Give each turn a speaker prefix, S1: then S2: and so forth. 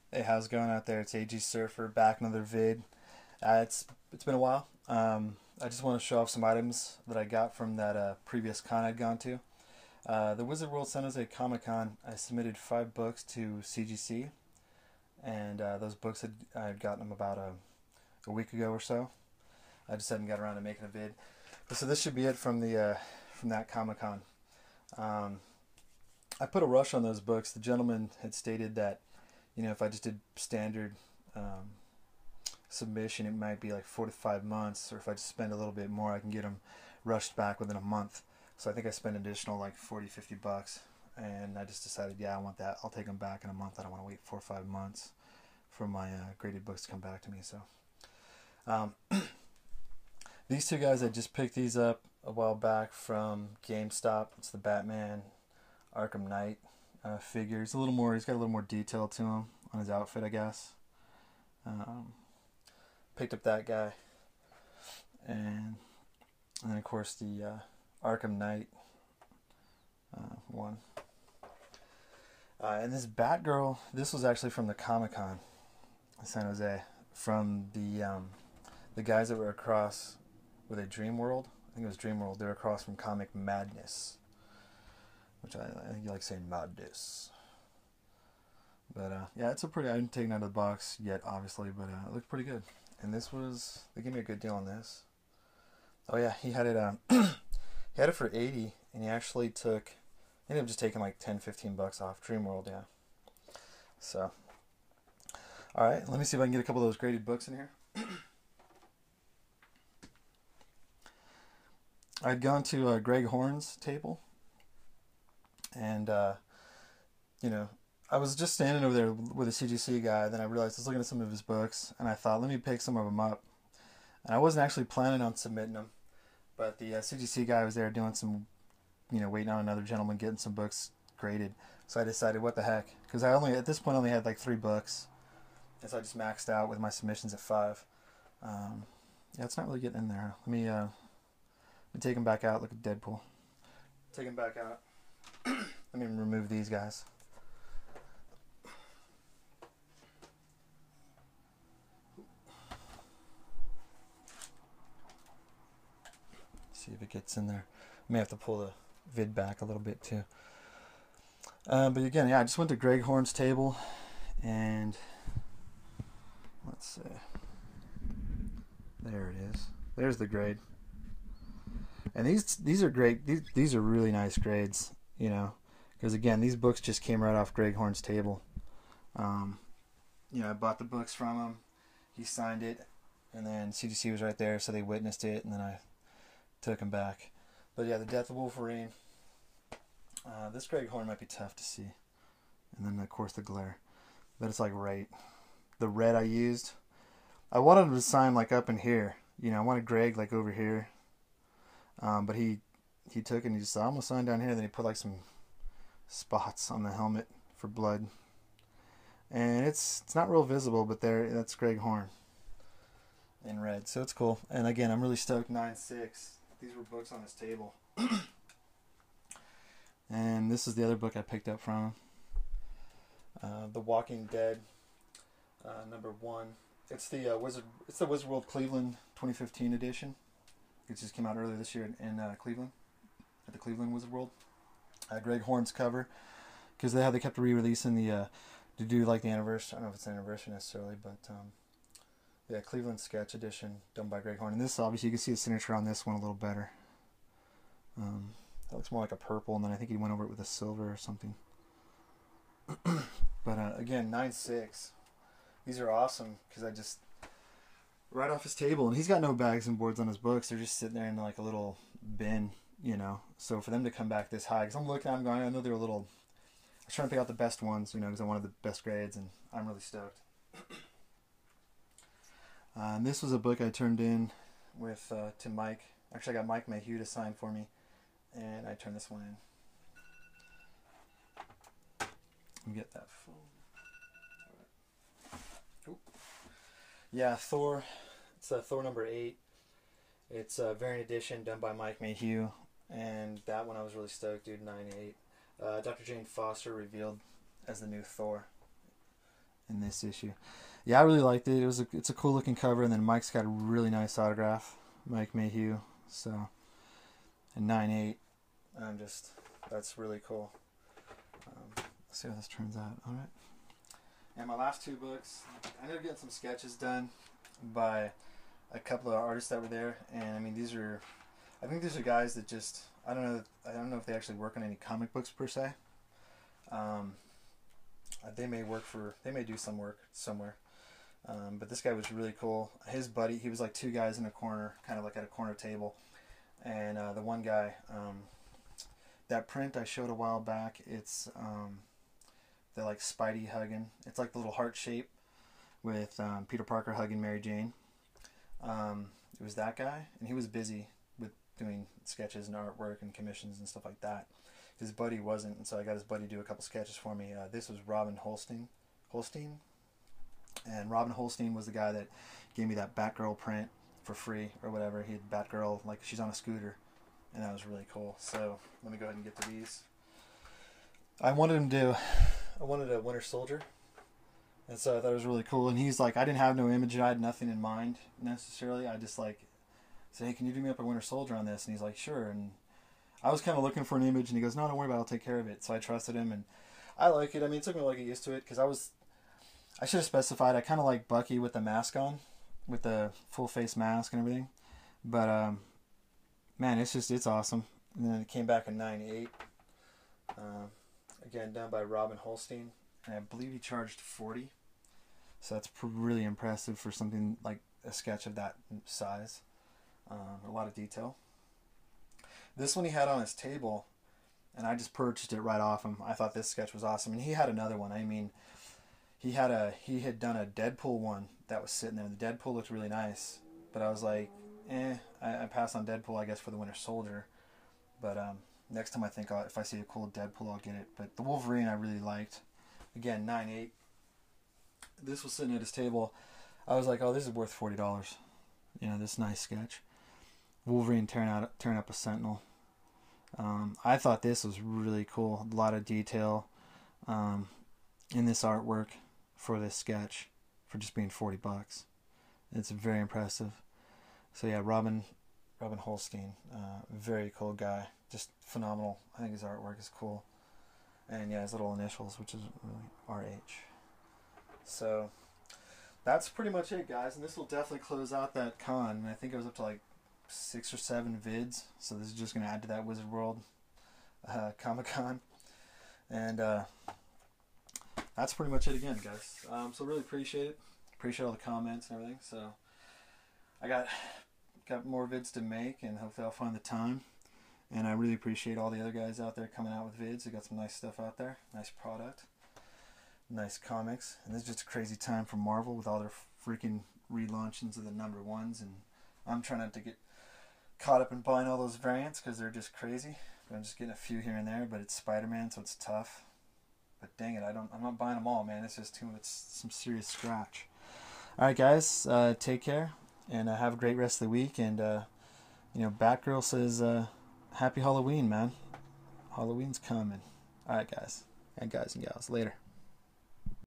S1: Hey, how's it going out there? It's AG Surfer back another vid. It's been a while. I just want to show off some items that I got from that previous con I'd gone to. The Wizard World San Jose Comic Con. I submitted 5 books to CGC, and those books I had gotten them about a week ago or so. I just hadn't got around to making a vid. So this should be it from that Comic Con. Um, I put a rush on those books. The gentleman had stated that if I just did standard um, submission, it might be like 4 to 5 months, or if I just spend a little bit more, I can get them rushed back within a month. So I think I spent an additional like 40, $50, and I just decided, yeah, I want that. I'll take them back in a month. I don't want to wait 4 or 5 months for my graded books to come back to me. So um, these two guys, I just picked these up a while back from GameStop. It's the Batman Arkham Knight figure. He's a little more. He's got a little more detail to him on his outfit, I guess. Um, Picked up that guy, and and then of course the Arkham Knight one. And this Batgirl, this was actually from the Comic Con in San Jose, from the guys that were across with a Dream World. I think it was Dream World. They were across from Comic Madness, which I think you like saying Madness. But yeah, it's a pretty. I haven't taken it out of the box yet, obviously, but it looks pretty good. And this was, they gave me a good deal on this. Oh yeah, he had it. He had it for 80, and he actually took. He ended up just taking like 10, $15 off Dreamworld. Yeah. So, all right, let me see if I can get a couple of those graded books in here. I'd gone to Greg Horn's table, and you know, I was just standing over there with a CGC guy. Then I realized I was looking at some of his books, and I thought, let me pick some of them up. And I wasn't actually planning on submitting them, but the CGC guy was there doing some, waiting on another gentleman getting some books graded. So I decided, what the heck? Because I only, at this point, only had like 3 books, and so I just maxed out with my submissions at 5. Yeah, it's not really getting in there. Let me take them back out. Look at Deadpool. Take them back out. Let me remove these guys. See if it gets in there. I may have to pull the vid back a little bit too. But again, yeah, I just went to Greg Horn's table, and let's see. There it is. There's the grade. And these are great. These are really nice grades. Because again, these books just came right off Greg Horn's table. Um, I bought the books from him. He signed it, and then CGC was right there, so they witnessed it, and then I took him back. But yeah, the Death of Wolverine. This Greg Horn might be tough to see, and then of course the glare. But it's like right. The red I used. I wanted him to sign like up in here. I wanted Greg like over here. But he took it and he just said, I'm gonna sign down here. Then he put like some spots on the helmet for blood. And it's not real visible, but that's Greg Horn in red, so it's cool. And again, I'm really stoked. 9.6. These were books on his table. And this is the other book I picked up from him. The Walking Dead, #1. It's the Wizard World Cleveland 2015 edition. It just came out earlier this year in Cleveland, at the Cleveland Wizard World. Greg Horn's cover, because they kept re-releasing the to do like the anniversary. I don't know if it's an anniversary necessarily, but yeah, Cleveland Sketch Edition done by Greg Horn. And this, obviously, you can see the signature on this one a little better. That looks more like a purple, and then I think he went over it with a silver or something. But again, 9.6. These are awesome because I just right off his table, and he's got no bags and boards on his books. They're just sitting there in like a little bin, So for them to come back this high, because I'm looking at them going, I know they're a little. I was trying to pick out the best ones, because I wanted the best grades, and I'm really stoked. And this was a book I turned in with to Mike. Actually, I got Mike Mayhew to sign for me, and I turned this one in. Let me get that phone. Right. Yeah, Thor. It's Thor #8. It's a variant edition done by Mike Mayhew, and that one I was really stoked, dude. 9.8. Dr. Jane Foster revealed as the new Thor, and this issue. Yeah, I really liked it. It's a cool looking cover, and then Mike's got a really nice autograph, Mike Mayhew. So, and 9/8. That's really cool. Let's see how this turns out. All right. And my last 2 books, I ended up getting some sketches done by a couple of artists that were there, and I mean I think these are guys that just I don't know if they actually work on any comic books per se. They may do some work somewhere. But this guy was really cool. His buddy, he was like 2 guys in a corner, kind of like at a corner table. And the one guy, that print I showed a while back, it's the like Spidey hugging. It's like the little heart shape with Peter Parker hugging Mary Jane. It was that guy, and he was busy with doing sketches and artwork and commissions and stuff like that. His buddy wasn't, and so I got his buddy to do a couple sketches for me. This was Robin Holstein. And Robin Holstein was the guy that gave me that Batgirl print for free or whatever. He had Batgirl, like she's on a scooter, and that was really cool. So let me go ahead and get to these. I wanted a Winter Soldier, and so I thought it was really cool. And he's like, I didn't have no image, I had nothing in mind necessarily. I just like said, hey, can you do me up a Winter Soldier on this? And he's like, sure. And I was kind of looking for an image, and he goes, no, don't worry about it, I'll take care of it. So I trusted him, and I like it. I mean, it took me a while to get used to it because I should have specified, I kind of like Bucky with the mask on, with the full face mask and everything. But, man, it's awesome. And then it came back in 9/8. Again, done by Robin Holstein. And I believe he charged $40. So that's really impressive for something like a sketch of that size. A lot of detail. This one he had on his table, and I just purchased it right off him. I thought this sketch was awesome. And he had another one. I mean, he had done a Deadpool one that was sitting there. The Deadpool looked really nice, but I was like, I passed on Deadpool, I guess, for the Winter Soldier. But next time I think if I see a cool Deadpool, I'll get it. But the Wolverine I really liked. Again, 9/8. This was sitting at his table. I was like, oh, this is worth $40. You know, this nice sketch. Wolverine tearing up a Sentinel. I thought this was really cool. A lot of detail in this artwork for this sketch for just being $40. It's very impressive. So yeah, Robin Holstein, very cool guy, just phenomenal. I think his artwork is cool, and yeah, his little initials, which is really RH. So that's pretty much it, guys, and this will definitely close out that con. And I think it was up to like 6 or 7 vids, so this is just going to add to that Wizard World Comic-Con, and that's pretty much it again, guys. So really appreciate it. Appreciate all the comments and everything. So I got more vids to make, and hopefully I'll find the time. And I really appreciate all the other guys out there coming out with vids. They got some nice stuff out there. Nice product. Nice comics. And this is just a crazy time for Marvel with all their freaking relaunchings of the #1s. And I'm trying not to get caught up in buying all those variants because they're just crazy. I'm just getting a few here and there, but it's Spider-Man, so it's tough. But dang it, I'm not buying them all, man. It's just it's some serious scratch. All right, guys, take care, and have a great rest of the week. And Batgirl says, "Happy Halloween, man. Halloween's coming." All right, guys and gals, later.